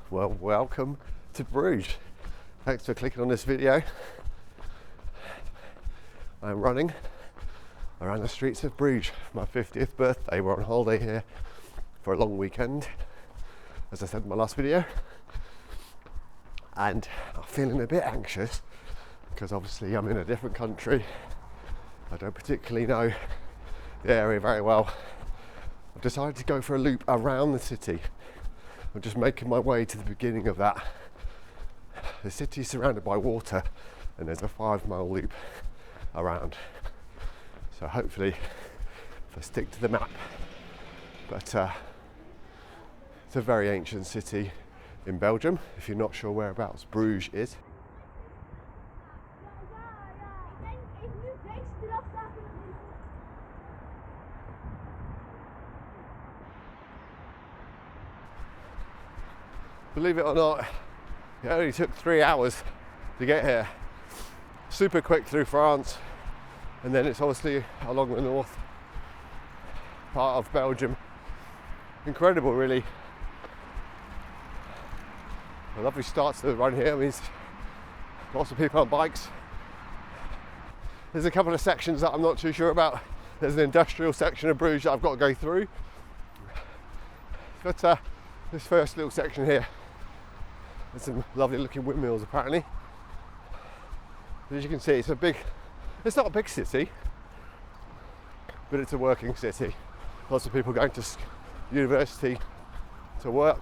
Well, welcome to Bruges. Thanks for clicking on this video. I'm running around the streets of Bruges for my 50th birthday. We're on holiday here for a long weekend, as I said in my last video. And I'm feeling a bit anxious because obviously I'm in a different country. I don't particularly know the area very well. I've decided to go for a loop around the city. I'm just making my way to the beginning of that. The city is surrounded by water and there's a 5-mile loop around. So hopefully, if I stick to the map. But it's a very ancient city in Belgium, if you're not sure whereabouts Bruges is. Believe it or not, it only took 3 hours to get here. Super quick through France, and then it's obviously along the north part of Belgium. Incredible, really. A lovely start to the run here. Means lots of people on bikes. There's a couple of sections that I'm not too sure about. There's an industrial section of Bruges that I've got to go through. But this first little section here, there's some lovely looking windmills apparently. As you can see, it's not a big city, but it's a working city. Lots of people going to university, to work.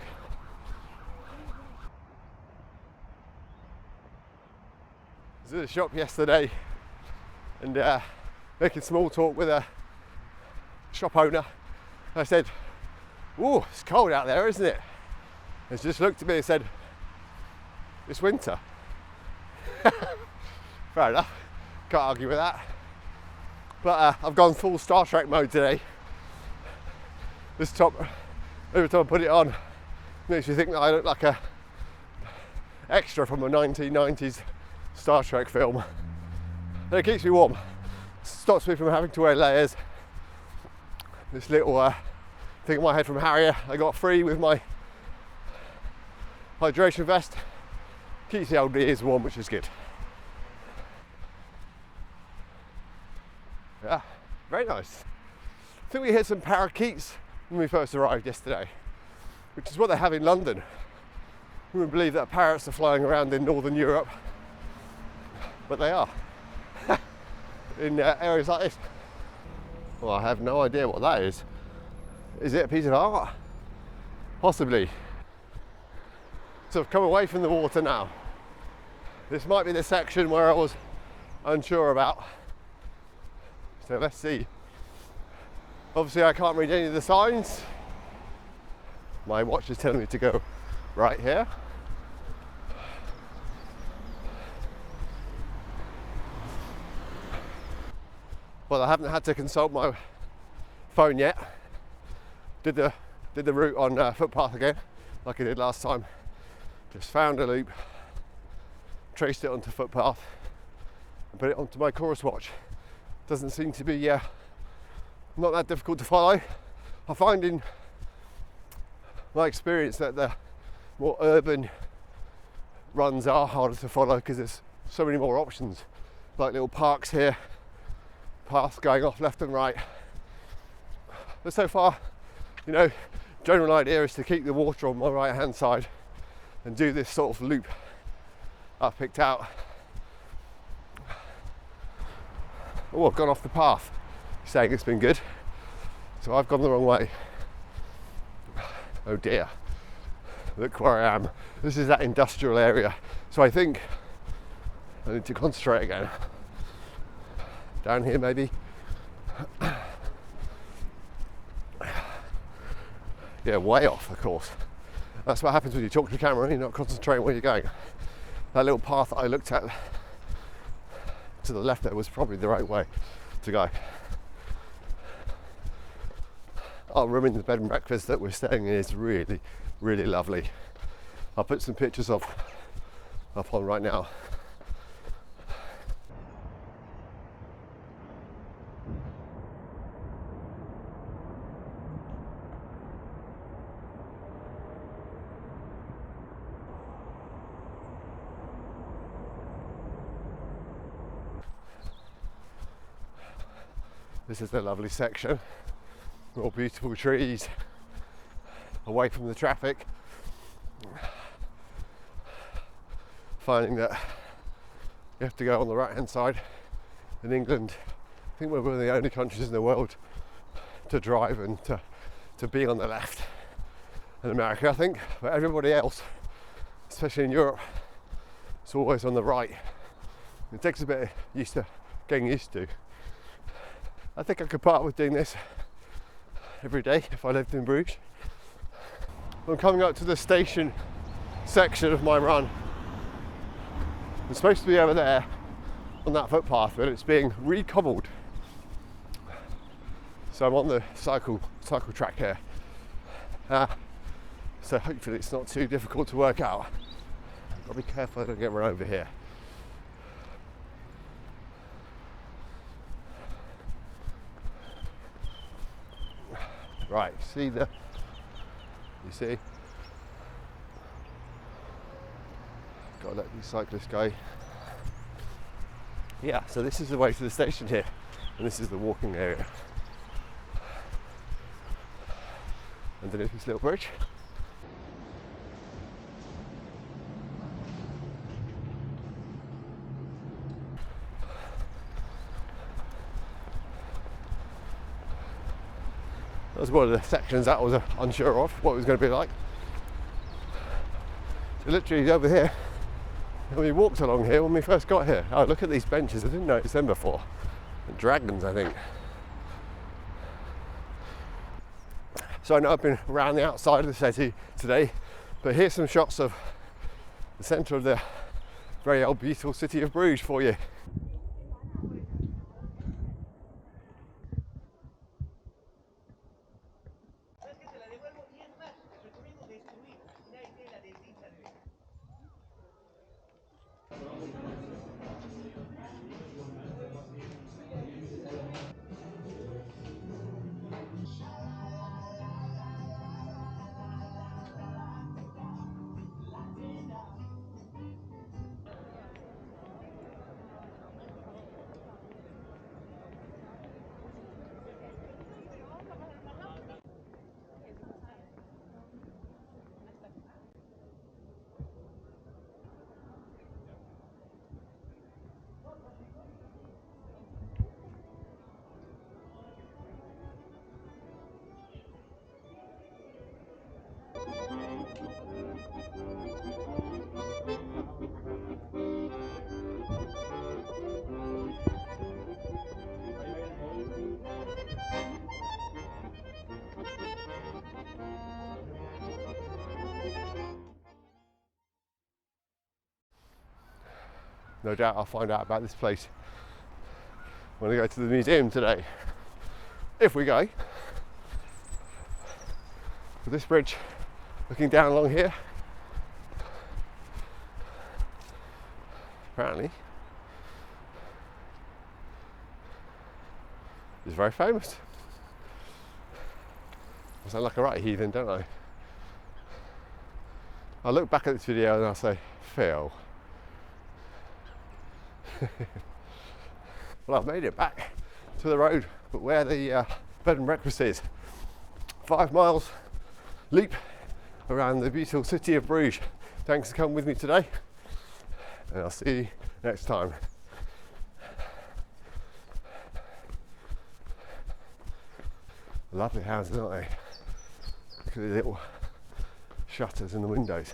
I was at the shop yesterday and making small talk with a shop owner. I said, "Oh, it's cold out there, isn't it?" And she just looked at me and said, "It's winter." Fair enough, can't argue with that. But I've gone full Star Trek mode today. This top, every time I put it on, makes me think that I look like a extra from a 1990s Star Trek film. And it keeps me warm, stops me from having to wear layers. This little thing on my head from Harrier I got free with my hydration vest, keeps the old ears warm, which is good. Yeah, very nice. I think we heard some parakeets when we first arrived yesterday, which is what they have in London. We wouldn't believe that parrots are flying around in Northern Europe, but they are in areas like this. Well, I have no idea what that is. Is it a piece of art? Possibly. So I've come away from the water now. This might be the section where I was unsure about. So let's see. Obviously I can't read any of the signs. My watch is telling me to go right here. Well, I haven't had to consult my phone yet. Did the route on footpath again, like I did last time. Just found a loop, traced it onto footpath, and put it onto my Corus watch. Doesn't seem to be not that difficult to follow. I find in my experience that the more urban runs are harder to follow because there's so many more options, like little parks here, paths going off left and right. But so far, you know, general idea is to keep the water on my right hand side and do this sort of loop I've picked out. Oh, I've gone off the path, saying it's been good. So I've gone the wrong way. Oh dear, look where I am. This is that industrial area. So I think I need to concentrate again. Down here maybe. Yeah, way off, of course. That's what happens when you talk to the camera, you're not concentrating where you're going. That little path that I looked at to the left there was probably the right way to go. Our room in the bed and breakfast that we're staying in is really, really lovely. I'll put some pictures up on right now. This is a lovely section, all beautiful trees, away from the traffic. Finding that you have to go on the right hand side. In England, I think we're one of the only countries in the world to drive and to be on the left. In America, I think, but everybody else, especially in Europe, it's always on the right. It takes a bit of getting used to. I think I could part with doing this every day if I lived in Bruges. I'm coming up to the station section of my run. It's supposed to be over there on that footpath, but it's being re-cobbled. So I'm on the cycle track here. So hopefully it's not too difficult to work out. I'll be careful I don't get run over here. Right, you see? Gotta let these cyclists go. Yeah, so this is the way to the station here, and this is the walking area. Underneath this little bridge. That was one of the sections that I was unsure of what it was going to be like. So literally over here, and we walked along here when we first got here. Oh, look at these benches, I didn't notice them before. And dragons, I think. So I know I've been around the outside of the city today, but here's some shots of the centre of the very old beautiful city of Bruges for you. No doubt I'll find out about this place when I go to the museum today. If we go. With this bridge looking down along here, apparently is very famous. I sound like a right heathen, don't I? I'll look back at this video and I'll say, Phil. Well, I've made it back to the road, but where the bed and breakfast is. 5 miles leap around the beautiful city of Bruges. Thanks for coming with me today, and I'll see you next time. Lovely houses, aren't they? Look at the little shutters in the windows.